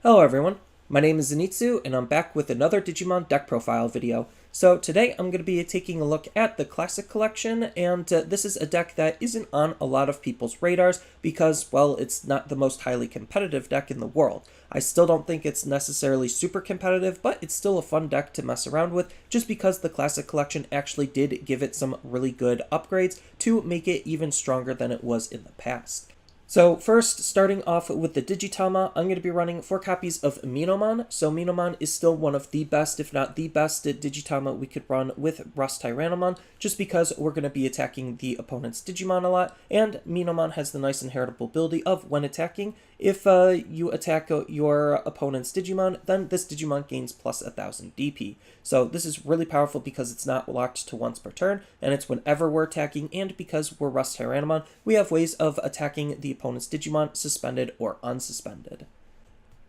Hello everyone, my name is Zenitsu and I'm back with another Digimon deck profile video. So today I'm going to be taking a look at the Classic Collection, and this is a deck that isn't on a lot of people's radars because, well, it's not the most highly competitive deck in the world. I still don't think it's necessarily super competitive, but it's still a fun deck to mess around with just because the Classic Collection actually did give it some really good upgrades to make it even stronger than it was in the past. So first, starting off with the Digitama, I'm going to be running 4 copies of Minomon. So Minomon is still one of the best, if not the best, Digitama we could run with RustTyrannomon, just because we're going to be attacking the opponent's Digimon a lot, and Minomon has the nice inheritable ability of, when attacking, if you attack your opponent's Digimon, then this Digimon gains plus 1000 DP. So this is really powerful because it's not locked to once per turn, and it's whenever we're attacking, and because we're RustTyrannomon, we have ways of attacking the opponent's Digimon suspended or unsuspended.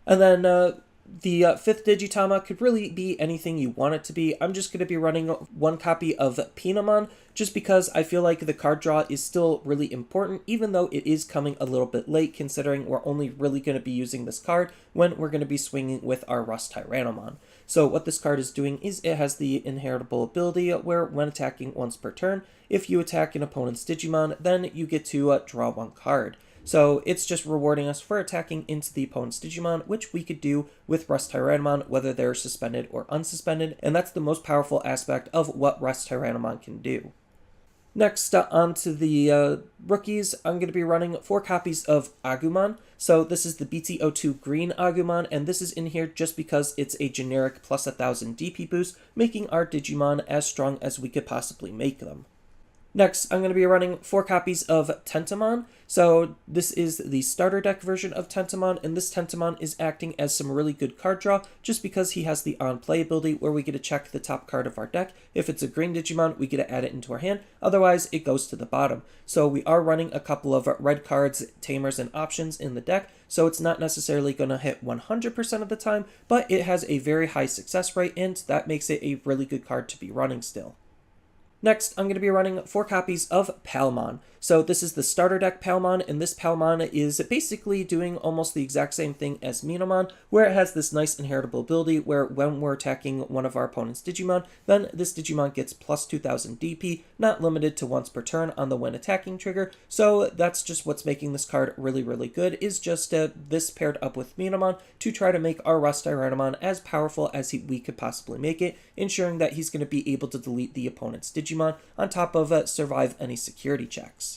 And then the 5th Digitama could really be anything you want it to be. I'm just going to be running 1 copy of Pinamon, just because I feel like the card draw is still really important, even though it is coming a little bit late, considering we're only really going to be using this card when we're going to be swinging with our RustTyrannomon. So what this card is doing is it has the inheritable ability where, when attacking once per turn, if you attack an opponent's Digimon, then you get to draw 1 card. So it's just rewarding us for attacking into the opponent's Digimon, which we could do with RustTyrannomon, whether they're suspended or unsuspended, and that's the most powerful aspect of what RustTyrannomon can do. Next, on to the rookies, I'm going to be running 4 copies of Agumon. So this is the BT02 green Agumon, and this is in here just because it's a generic plus 1000 DP boost, making our Digimon as strong as we could possibly make them. Next, I'm going to be running 4 copies of Tentomon. So this is the starter deck version of Tentomon, and this Tentomon is acting as some really good card draw just because he has the on-play ability where we get to check the top card of our deck. If it's a green Digimon, we get to add it into our hand. Otherwise, it goes to the bottom. So we are running a couple of red cards, Tamers, and options in the deck, so it's not necessarily going to hit 100% of the time, but it has a very high success rate, and that makes it a really good card to be running still. Next, I'm going to be running 4 copies of Palmon. So this is the starter deck Palmon, and this Palmon is basically doing almost the exact same thing as Minomon, where it has this nice inheritable ability where when we're attacking one of our opponent's Digimon, then this Digimon gets plus 2000 DP, not limited to once per turn on the when attacking trigger. So that's just what's making this card really, really good, is just this paired up with Minomon to try to make our RustTyrannomon as powerful as we could possibly make it, ensuring that he's going to be able to delete the opponent's Digimon on top of survive any security checks.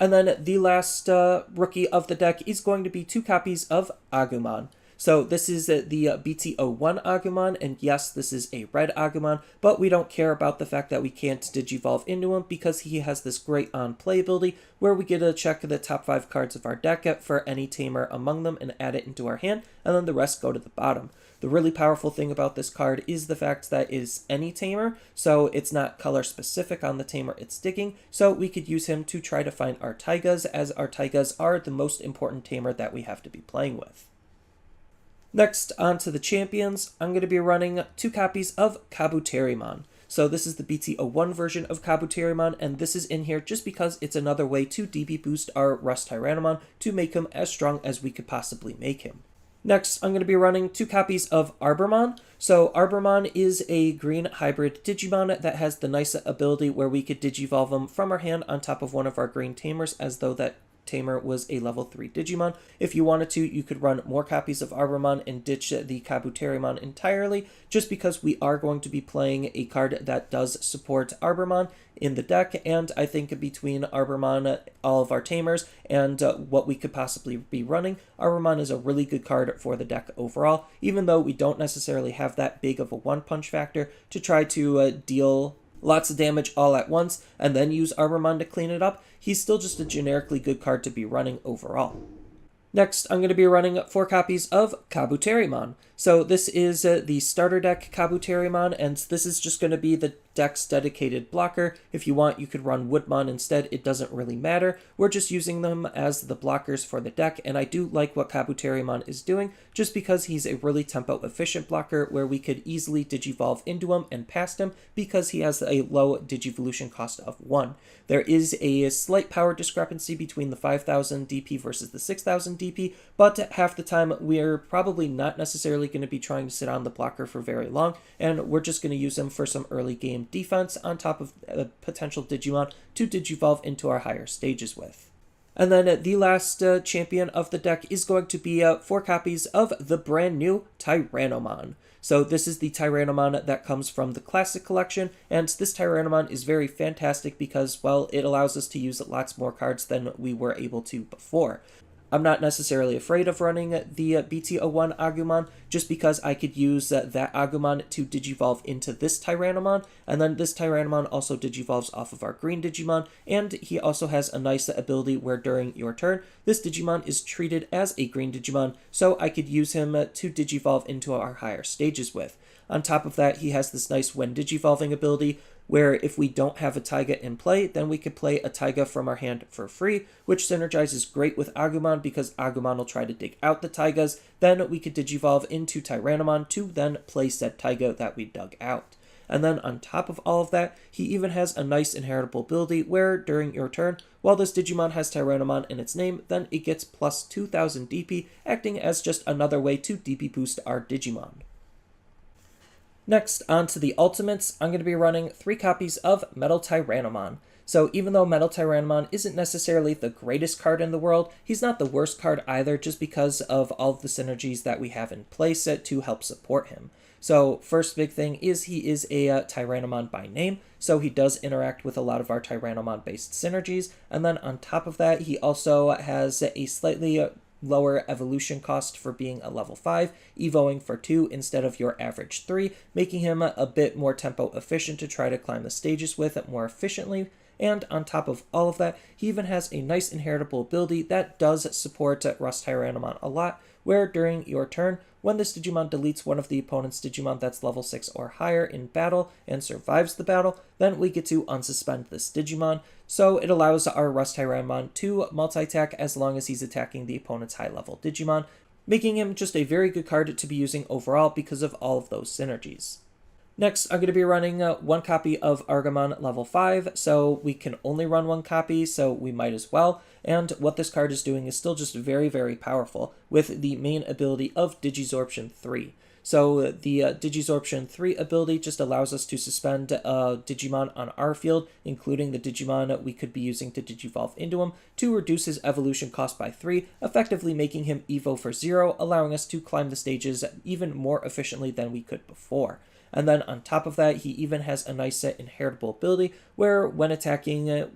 And then the last rookie of the deck is going to be 2 copies of Agumon. So this is the BT01 Agumon, and yes, this is a red Agumon, but we don't care about the fact that we can't Digivolve into him because he has this great on-play ability where we get to check the top 5 cards of our deck for any Tamer among them and add it into our hand, and then the rest go to the bottom. The really powerful thing about this card is the fact that it is any Tamer, so it's not color specific on the Tamer it's digging, so we could use him to try to find our Taigas, as our Taigas are the most important Tamer that we have to be playing with. Next, on to the champions, I'm going to be running 2 copies of Kabuterimon. So this is the BT01 version of Kabuterimon, and this is in here just because it's another way to DP boost our RustTyrannomon to make him as strong as we could possibly make him. Next, I'm going to be running 2 copies of Argomon. So Argomon is a green hybrid Digimon that has the nice ability where we could Digivolve him from our hand on top of one of our green Tamers, as though that Tamer was a level 3 Digimon. If you wanted to, you could run more copies of Argomon and ditch the Kabuterimon entirely, just because we are going to be playing a card that does support Argomon in the deck, and I think between Argomon, all of our Tamers, and what we could possibly be running, Argomon is a really good card for the deck overall, even though we don't necessarily have that big of a one-punch factor to try to deal lots of damage all at once, and then use Argomon to clean it up. He's still just a generically good card to be running overall. Next, I'm going to be running 4 copies of Kabuterimon. So this is the starter deck Kabuterimon, and this is just going to be the deck's dedicated blocker. If you want, you could run Woodmon instead. It doesn't really matter. We're just using them as the blockers for the deck, and I do like what Kabuterimon is doing just because he's a really tempo efficient blocker where we could easily Digivolve into him and past him because he has a low Digivolution cost of 1. There is a slight power discrepancy between the 5000 DP versus the 6000 DP, but half the time we're probably not necessarily going to be trying to sit on the blocker for very long, and we're just going to use him for some early game defense on top of a potential Digimon to Digivolve into our higher stages with. And then the last champion of the deck is going to be 4 copies of the brand new Tyrannomon. So this is the Tyrannomon that comes from the Classic Collection, and this Tyrannomon is very fantastic because, well, it allows us to use lots more cards than we were able to before. I'm not necessarily afraid of running the BT01 Agumon, just because I could use that Agumon to Digivolve into this Tyrannomon, and then this Tyrannomon also Digivolves off of our green Digimon, and he also has a nice ability where during your turn, this Digimon is treated as a green Digimon, so I could use him to Digivolve into our higher stages with. On top of that, he has this nice when Digivolving ability, where if we don't have a Taiga in play, then we could play a Taiga from our hand for free, which synergizes great with Agumon because Agumon will try to dig out the Taigas, then we could Digivolve into Tyrannomon to then play said Taiga that we dug out. And then on top of all of that, he even has a nice inheritable ability where during your turn, while this Digimon has Tyrannomon in its name, then it gets plus 2000 DP, acting as just another way to DP boost our Digimon. Next, on to the Ultimates, I'm going to be running 3 copies of MetalTyrannomon. So even though MetalTyrannomon isn't necessarily the greatest card in the world, he's not the worst card either just because of all of the synergies that we have in place to help support him. So first big thing is he is a Tyrannomon by name, so he does interact with a lot of our Tyrannomon-based synergies, and then on top of that, he also has a slightly lower evolution cost for being a level 5, evoing for 2 instead of your average 3, making him a bit more tempo efficient to try to climb the stages with it more efficiently. And on top of all of that, he even has a nice inheritable ability that does support RustTyrannomon a lot, where during your turn, when this Digimon deletes one of the opponent's Digimon that's level 6 or higher in battle and survives the battle, then we get to unsuspend this Digimon, so it allows our RustTyrannomon to multi-attack as long as he's attacking the opponent's high-level Digimon, making him just a very good card to be using overall because of all of those synergies. Next, I'm going to be running 1 copy of Argomon level 5, so we can only run 1 copy, so we might as well. And what this card is doing is still just very, very powerful, with the main ability of Digisorption 3. So the Digisorption 3 ability just allows us to suspend a Digimon on our field, including the Digimon we could be using to Digivolve into him, to reduce his evolution cost by 3, effectively making him Evo for 0, allowing us to climb the stages even more efficiently than we could before. And then on top of that, he even has a nice inheritable ability where when attacking,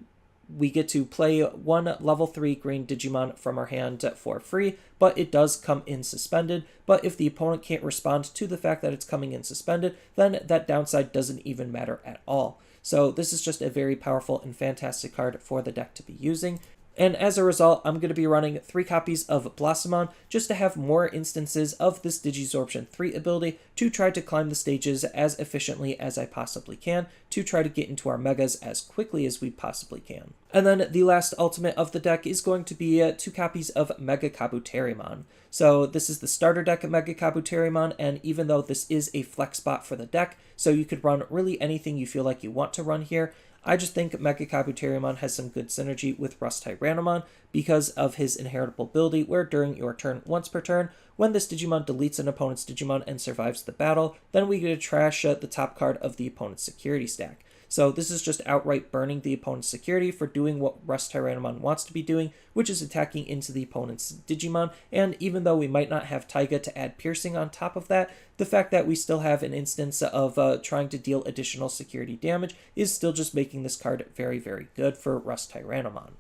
we get to play 1 level 3 green Digimon from our hand for free, but it does come in suspended. But if the opponent can't respond to the fact that it's coming in suspended, then that downside doesn't even matter at all. So this is just a very powerful and fantastic card for the deck to be using. And as a result, I'm going to be running 3 copies of Blossomon just to have more instances of this Digisorption 3 ability to try to climb the stages as efficiently as I possibly can, to try to get into our Megas as quickly as we possibly can. And then the last ultimate of the deck is going to be 2 copies of Mega Kabuterimon. So this is the starter deck of Mega Kabuterimon, and even though this is a flex spot for the deck, so you could run really anything you feel like you want to run here, I just think Mega Kabuterimon has some good synergy with RustTyrannomon because of his inheritable ability where during your turn once per turn, when this Digimon deletes an opponent's Digimon and survives the battle, then we get to trash the top card of the opponent's security stack. So this is just outright burning the opponent's security for doing what RustTyrannomon wants to be doing, which is attacking into the opponent's Digimon, and even though we might not have Taiga to add piercing on top of that, the fact that we still have an instance of trying to deal additional security damage is still just making this card very, very good for RustTyrannomon.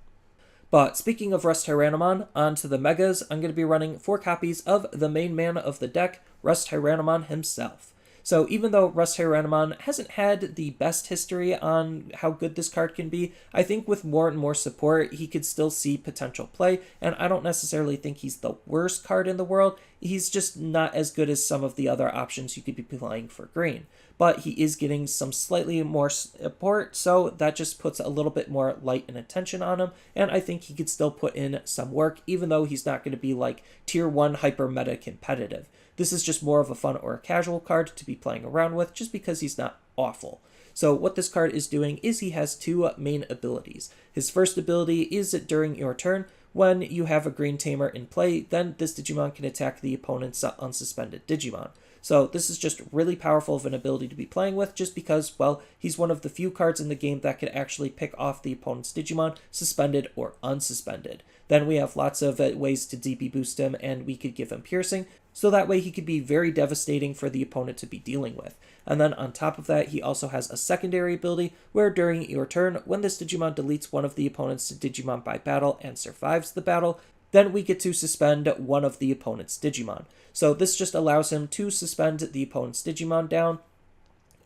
But speaking of RustTyrannomon, on to the Megas, I'm going to be running 4 copies of the main man of the deck, RustTyrannomon himself. So even though RustTyrannomon hasn't had the best history on how good this card can be, I think with more and more support, he could still see potential play, and I don't necessarily think he's the worst card in the world. he's just not as good as some of the other options you could be playing for green. But he is getting some slightly more support, so that just puts a little bit more light and attention on him, and I think he could still put in some work, even though he's not going to be like tier 1 hyper meta competitive. This is just more of a fun or a casual card to be playing around with, just because he's not awful. So what this card is doing is he has two main abilities. His first ability is during your turn. When you have a green tamer in play, then this Digimon can attack the opponent's unsuspended Digimon. So this is just really powerful of an ability to be playing with, just because, well, he's one of the few cards in the game that could actually pick off the opponent's Digimon, suspended or unsuspended. Then we have lots of ways to DP boost him, and we could give him piercing, so that way he could be very devastating for the opponent to be dealing with. And then on top of that, he also has a secondary ability where during your turn, when this Digimon deletes one of the opponent's Digimon by battle and survives the battle, then we get to suspend one of the opponent's Digimon. So this just allows him to suspend the opponent's Digimon down,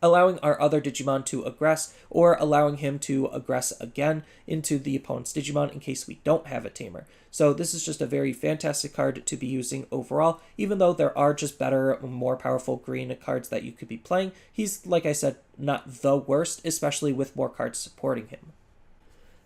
allowing our other Digimon to aggress, or allowing him to aggress again into the opponent's Digimon in case we don't have a tamer. So this is just a very fantastic card to be using overall. Even though there are just better, more powerful green cards that you could be playing, he's, like I said, not the worst, especially with more cards supporting him.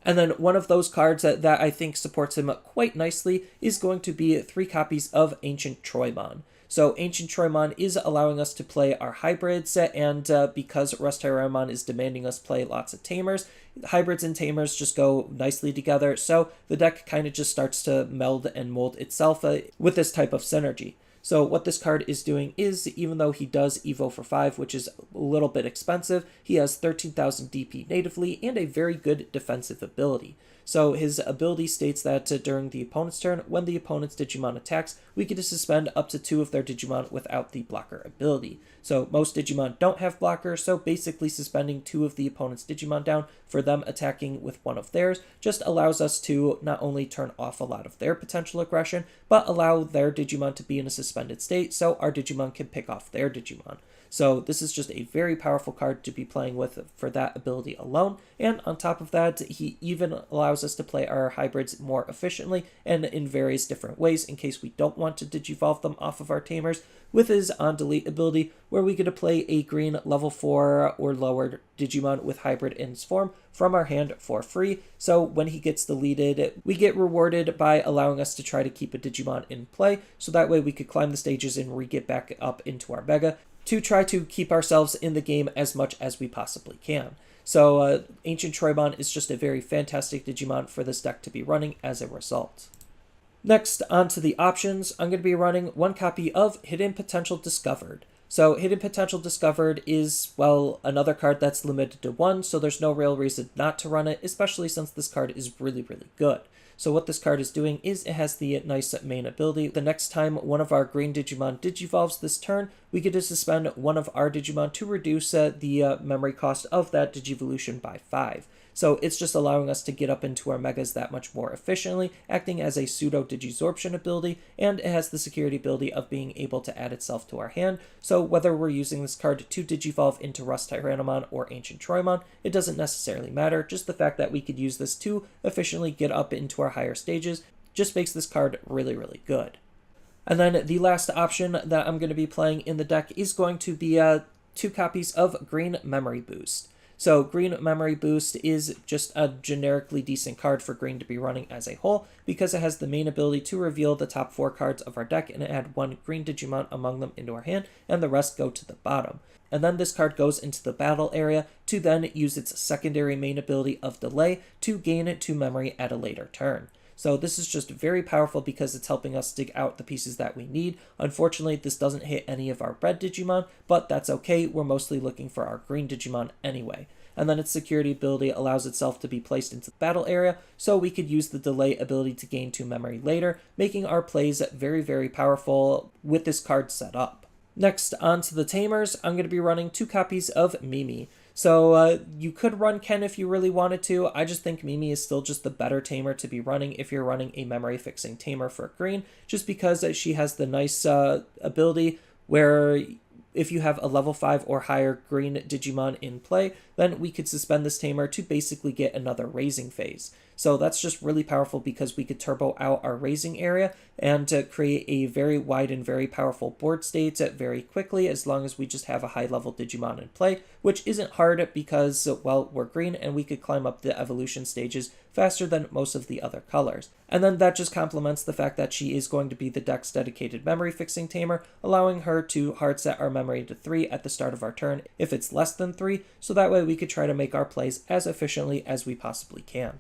And then one of those cards that I think supports him quite nicely is going to be 3 copies of Ancient Troymon. So Ancient Troymon is allowing us to play our hybrids, and because RustTyrannomon is demanding us play lots of tamers, hybrids and tamers just go nicely together, so the deck kind of just starts to meld and mold itself with this type of synergy. So what this card is doing is, even though he does Evo for 5, which is a little bit expensive, he has 13,000 DP natively and a very good defensive ability. So his ability states that during the opponent's turn, when the opponent's Digimon attacks, we get to suspend up to 2 of their Digimon without the blocker ability. So most Digimon don't have blocker, so basically suspending 2 of the opponent's Digimon down for them attacking with one of theirs just allows us to not only turn off a lot of their potential aggression, but allow their Digimon to be in a suspended state so our Digimon can pick off their Digimon. So this is just a very powerful card to be playing with for that ability alone, and on top of that, he even allows us to play our hybrids more efficiently and in various different ways in case we don't want to digivolve them off of our tamers, with his on delete ability where we get to play a green level 4 or lower Digimon with hybrid in his form from our hand for free. So when he gets deleted, we get rewarded by allowing us to try to keep a Digimon in play, so that way we could climb the stages and re-get back up into our Mega to try to keep ourselves in the game as much as we possibly can. So Ancient Troymon is just a very fantastic Digimon for this deck to be running as a result. Next, on to the options, I'm going to be running 1 copy of Hidden Potential Discovered. So Hidden Potential Discovered is, well, another card that's limited to 1, so there's no real reason not to run it, especially since this card is really, really good. So what this card is doing is it has the nice main ability. The next time one of our green Digimon digivolves this turn, we get to suspend one of our Digimon to reduce the memory cost of that Digivolution by 5. So it's just allowing us to get up into our Megas that much more efficiently, acting as a pseudo Digisorption ability, and it has the security ability of being able to add itself to our hand. So whether we're using this card to digivolve into RustTyrannomon or Ancient Troymon, it doesn't necessarily matter. Just the fact that we could use this to efficiently get up into our higher stages just makes this card really, really good. And then the last option that I'm going to be playing in the deck is going to be 2 copies of Green Memory Boost. So Green Memory Boost is just a generically decent card for green to be running as a whole, because it has the main ability to reveal the top 4 cards of our deck and add 1 green Digimon among them into our hand, and the rest go to the bottom. And then this card goes into the battle area to then use its secondary main ability of Delay to gain 2 memory at a later turn. So this is just very powerful because it's helping us dig out the pieces that we need. Unfortunately, this doesn't hit any of our red Digimon, but that's okay. We're mostly looking for our green Digimon anyway. And then its security ability allows itself to be placed into the battle area, so we could use the delay ability to gain 2 memory later, making our plays very, very powerful with this card set up. Next, on to the Tamers, I'm going to be running 2 copies of Mimi. So you could run Ken if you really wanted to. I just think Mimi is still just the better tamer to be running if you're running a memory fixing tamer for green, just because she has the nice ability where if you have a level 5 or higher green Digimon in play, then we could suspend this Tamer to basically get another raising phase. So that's just really powerful because we could turbo out our raising area and create a very wide and very powerful board state very quickly, as long as we just have a high level Digimon in play, which isn't hard because, well, we're green and we could climb up the evolution stages faster than most of the other colors. And then that just complements the fact that she is going to be the deck's dedicated memory fixing Tamer, allowing her to hard set our memory to 3 at the start of our turn if it's less than 3, so that way we could try to make our plays as efficiently as we possibly can.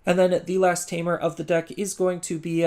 And then the last Tamer of the deck is going to be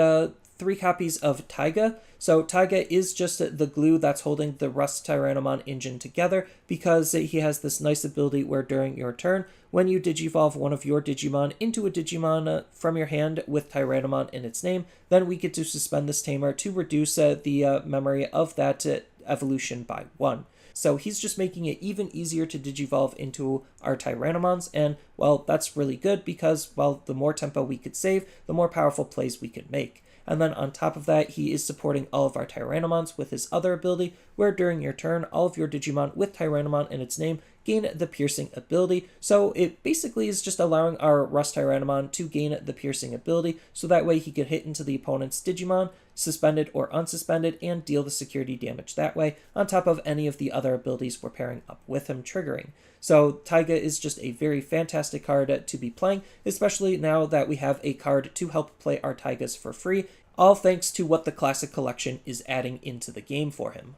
3 copies of Taiga. So Taiga is just the glue that's holding the RustTyrannomon engine together, because he has this nice ability where during your turn, when you digivolve one of your Digimon into a Digimon from your hand with Tyrannomon in its name, then we get to suspend this Tamer to reduce the memory of that evolution by 1. So he's just making it even easier to digivolve into our Tyrannomons, and, well, that's really good because, well, the more tempo we could save, the more powerful plays we could make. And then on top of that, he is supporting all of our Tyrannomons with his other ability, where during your turn, all of your Digimon with Tyrannomon in its name gain the piercing ability. So it basically is just allowing our RustTyrannomon to gain the piercing ability, so that way he can hit into the opponent's Digimon, suspended or unsuspended, and deal the security damage that way, on top of any of the other abilities we're pairing up with him triggering. So Taiga is just a very fantastic card to be playing, especially now that we have a card to help play our Taigas for free, all thanks to what the Classic Collection is adding into the game for him.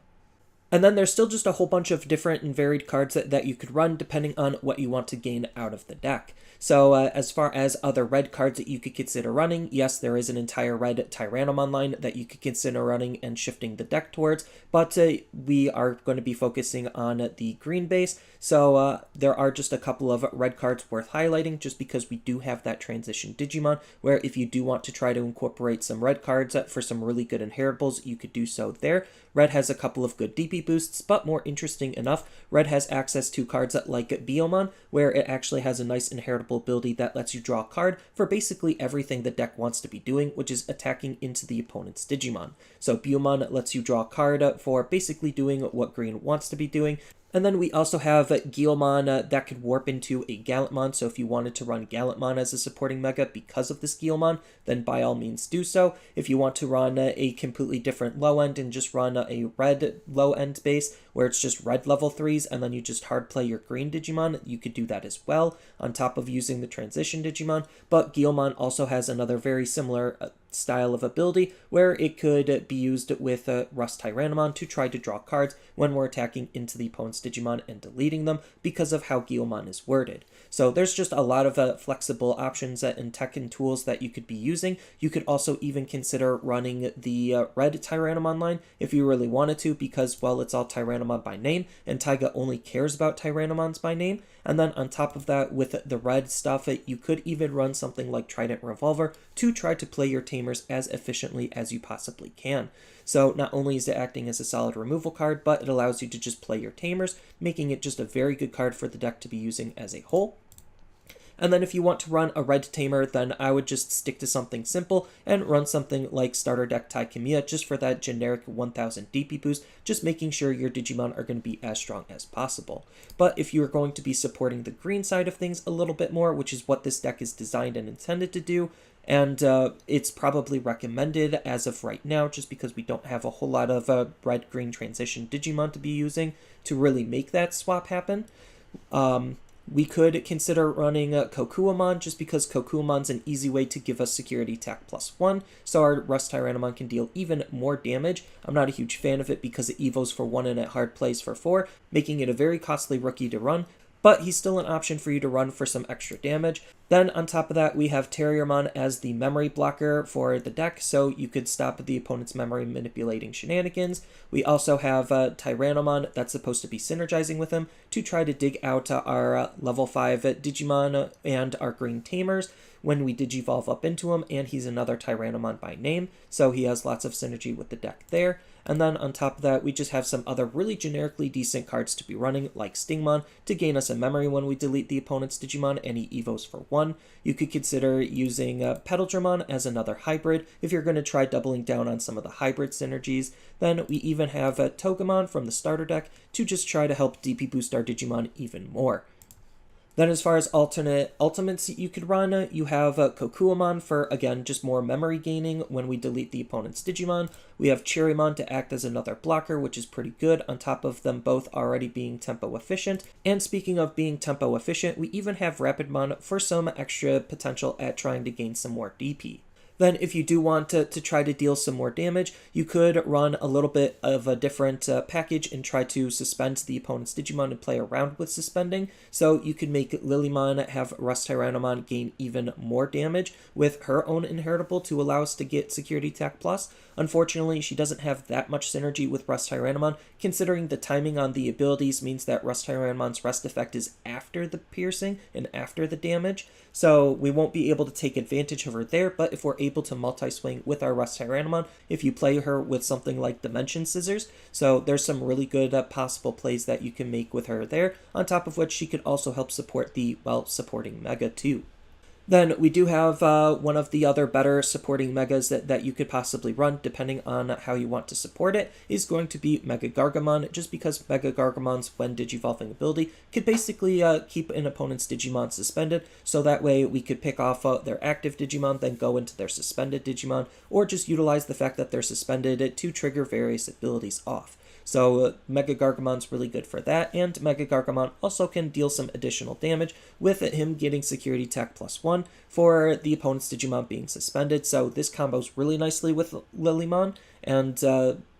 And then there's still just a whole bunch of different and varied cards that you could run depending on what you want to gain out of the deck. So as far as other red cards that you could consider running, yes, there is an entire red Tyrannomon line that you could consider running and shifting the deck towards, but we are going to be focusing on the green base. So there are just a couple of red cards worth highlighting, just because we do have that transition Digimon, where if you do want to try to incorporate some red cards for some really good inheritables, you could do so there. Red has a couple of good DP boosts, but more interesting enough, Red has access to cards like Biomon, where it actually has a nice inheritable ability that lets you draw a card for basically everything the deck wants to be doing, which is attacking into the opponent's Digimon. So Biomon lets you draw a card for basically doing what green wants to be doing. And then we also have Guilmon that could warp into a Gallantmon, so if you wanted to run Gallantmon as a supporting mega because of this Guilmon, then by all means do so. If you want to run a completely different low end and just run a red low end base, where it's just red level 3s and then you just hard play your green Digimon, you could do that as well, on top of using the transition Digimon. But Guilmon also has another very similar style of ability where it could be used with RustTyrannomon to try to draw cards when we're attacking into the opponent's Digimon and deleting them because of how Guilmon is worded. So there's just a lot of flexible options and tech and tools that you could be using. You could also even consider running the red Tyrannomon line if you really wanted to, because, well, it's all Tyrannomon by name, and Taiga only cares about Tyrannomons by name. And then on top of that, with the red stuff, you could even run something like Trident Revolver to try to play your Tamers as efficiently as you possibly can. So not only is it acting as a solid removal card, but it allows you to just play your Tamers, making it just a very good card for the deck to be using as a whole. And then if you want to run a red Tamer, then I would just stick to something simple and run something like Starter Deck Taikamiya just for that generic 1000 DP boost, just making sure your Digimon are going to be as strong as possible. But if you're going to be supporting the green side of things a little bit more, which is what this deck is designed and intended to do, and it's probably recommended as of right now, just because we don't have a whole lot of red-green transition Digimon to be using to really make that swap happen. We could consider running Kokuamon, just because Kokuamon's an easy way to give us security tech +1, so our RustTyrannomon can deal even more damage. I'm not a huge fan of it because it evos for 1 and it hard plays for 4, making it a very costly rookie to run, but he's still an option for you to run for some extra damage. Then on top of that, we have Terriermon as the memory blocker for the deck, so you could stop the opponent's memory manipulating shenanigans. We also have Tyrannomon that's supposed to be synergizing with him to try to dig out our level 5 Digimon and our green Tamers when we digivolve up into him, and he's another Tyrannomon by name, so he has lots of synergy with the deck there. And then on top of that, we just have some other really generically decent cards to be running, like Stingmon, to gain us a memory when we delete the opponent's Digimon, and he evos for 1. You could consider using PetalDramon as another hybrid if you're going to try doubling down on some of the hybrid synergies. Then we even have Togemon from the starter deck to just try to help DP boost our Digimon even more. Then as far as alternate ultimates you could run, you have Kokuamon for, again, just more memory gaining when we delete the opponent's Digimon. We have Cherrymon to act as another blocker, which is pretty good, on top of them both already being tempo efficient. And speaking of being tempo efficient, we even have Rapidmon for some extra potential at trying to gain some more DP. Then if you do want to try to deal some more damage, you could run a little bit of a different package and try to suspend the opponent's Digimon and play around with suspending. So you could make Lilymon have RustTyrannomon gain even more damage with her own inheritable to allow us to get Security Attack Plus. Unfortunately, she doesn't have that much synergy with RustTyrannomon, considering the timing on the abilities means that RustTyrannomon's rest effect is after the piercing and after the damage. So we won't be able to take advantage of her there, but if we're able to multi-swing with our RustTyrannomon, if you play her with something like Dimension Scissors, so there's some really good possible plays that you can make with her there, on top of which she could also help support the, well, supporting Mega too. Then we do have one of the other better supporting Megas that you could possibly run, depending on how you want to support it, is going to be Mega Gargomon, just because Mega Gargomon's when Digivolving ability could basically keep an opponent's Digimon suspended, so that way we could pick off their active Digimon, then go into their suspended Digimon, or just utilize the fact that they're suspended to trigger various abilities off. So Mega Gargomon's really good for that, and Mega Gargomon also can deal some additional damage with him getting Security Attack +1 for the opponent's Digimon being suspended. So this combos really nicely with Lilymon, and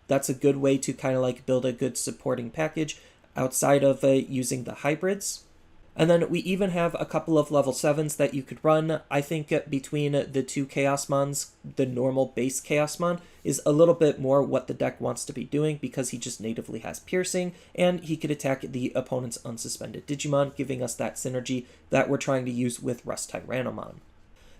that's a good way to kind of like build a good supporting package outside of using the hybrids. And then we even have a couple of level 7s that you could run. I think between the two Chaosmons, the normal base Chaosmon is a little bit more what the deck wants to be doing because he just natively has piercing and he could attack the opponent's unsuspended Digimon, giving us that synergy that we're trying to use with RustTyrannomon.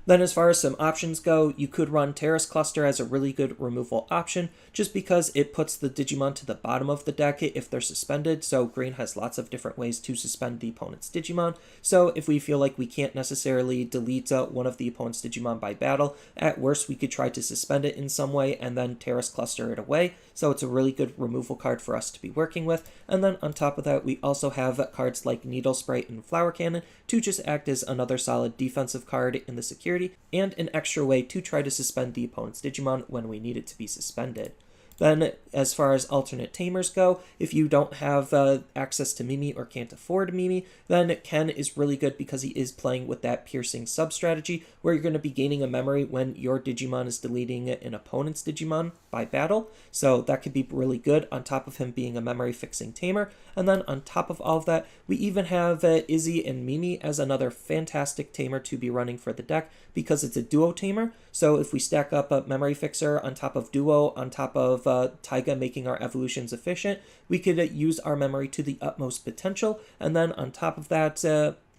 Then as far as some options go, you could run Terrace Cluster as a really good removal option, just because it puts the Digimon to the bottom of the deck if they're suspended, so green has lots of different ways to suspend the opponent's Digimon. So if we feel like we can't necessarily delete one of the opponent's Digimon by battle, at worst we could try to suspend it in some way and then Terrace Cluster it away, so it's a really good removal card for us to be working with. And then on top of that, we also have cards like Needle Sprite and Flower Cannon to just act as another solid defensive card in the security, and an extra way to try to suspend the opponent's Digimon when we need it to be suspended. Then, as far as alternate Tamers go, if you don't have access to Mimi or can't afford Mimi, then Ken is really good because he is playing with that piercing sub-strategy, where you're going to be gaining a memory when your Digimon is deleting an opponent's Digimon by battle, so that could be really good on top of him being a memory-fixing Tamer. And then on top of all of that, we even have Izzy and Mimi as another fantastic Tamer to be running for the deck, because it's a duo Tamer, so if we stack up a Memory Fixer on top of Duo, on top of Taiga making our evolutions efficient, we could use our memory to the utmost potential, and then on top of that,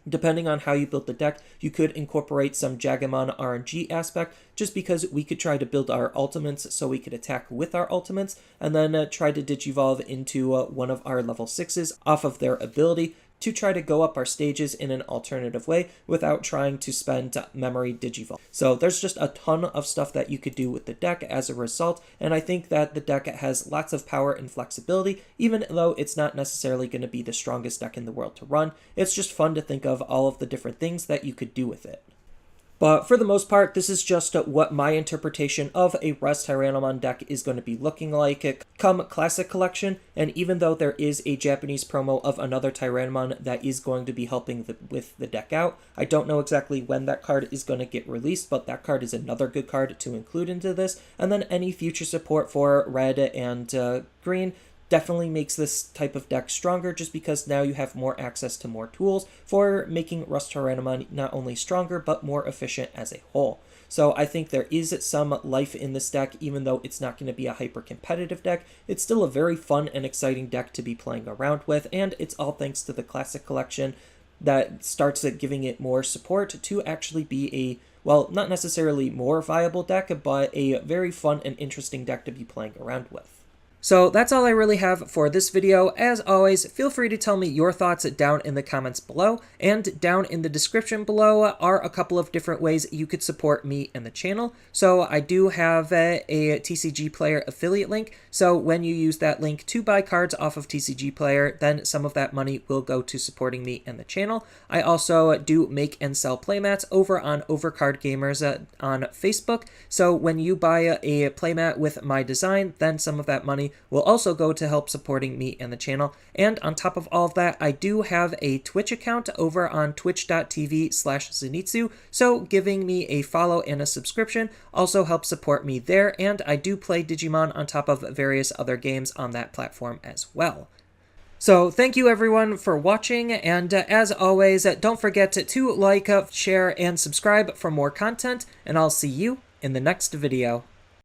depending on how you build the deck, you could incorporate some Agumon RNG aspect, just because we could try to build our ultimates so we could attack with our ultimates, and then try to Digivolve into one of our level 6s off of their ability, to try to go up our stages in an alternative way without trying to spend memory Digivolve. So there's just a ton of stuff that you could do with the deck as a result, and I think that the deck has lots of power and flexibility, even though it's not necessarily going to be the strongest deck in the world to run. It's just fun to think of all of the different things that you could do with it. But for the most part, this is just what my interpretation of a RustTyrannomon deck is going to be looking like come Classic Collection, and even though there is a Japanese promo of another Tyrannomon that is going to be helping with the deck out, I don't know exactly when that card is going to get released, but that card is another good card to include into this, and then any future support for red and green definitely makes this type of deck stronger, just because now you have more access to more tools for making RustTyrannomon not only stronger, but more efficient as a whole. So I think there is some life in this deck, even though it's not going to be a hyper-competitive deck. It's still a very fun and exciting deck to be playing around with, and it's all thanks to the Classic Collection that starts giving it more support to actually be a, well, not necessarily more viable deck, but a very fun and interesting deck to be playing around with. So that's all I really have for this video. As always, feel free to tell me your thoughts down in the comments below, and down in the description below are a couple of different ways you could support me and the channel. So I do have a TCG Player affiliate link, so when you use that link to buy cards off of TCG Player, then some of that money will go to supporting me and the channel. I also do make and sell playmats over on Overcard Gamers on Facebook, so when you buy a playmat with my design, then some of that money will also go to help supporting me and the channel. And on top of all of that, I do have a Twitch account over on twitch.tv/Zenitsu, so giving me a follow and a subscription also helps support me there, and I do play Digimon on top of various other games on that platform as well. So thank you everyone for watching, and as always, don't forget to like, share, and subscribe for more content, and I'll see you in the next video.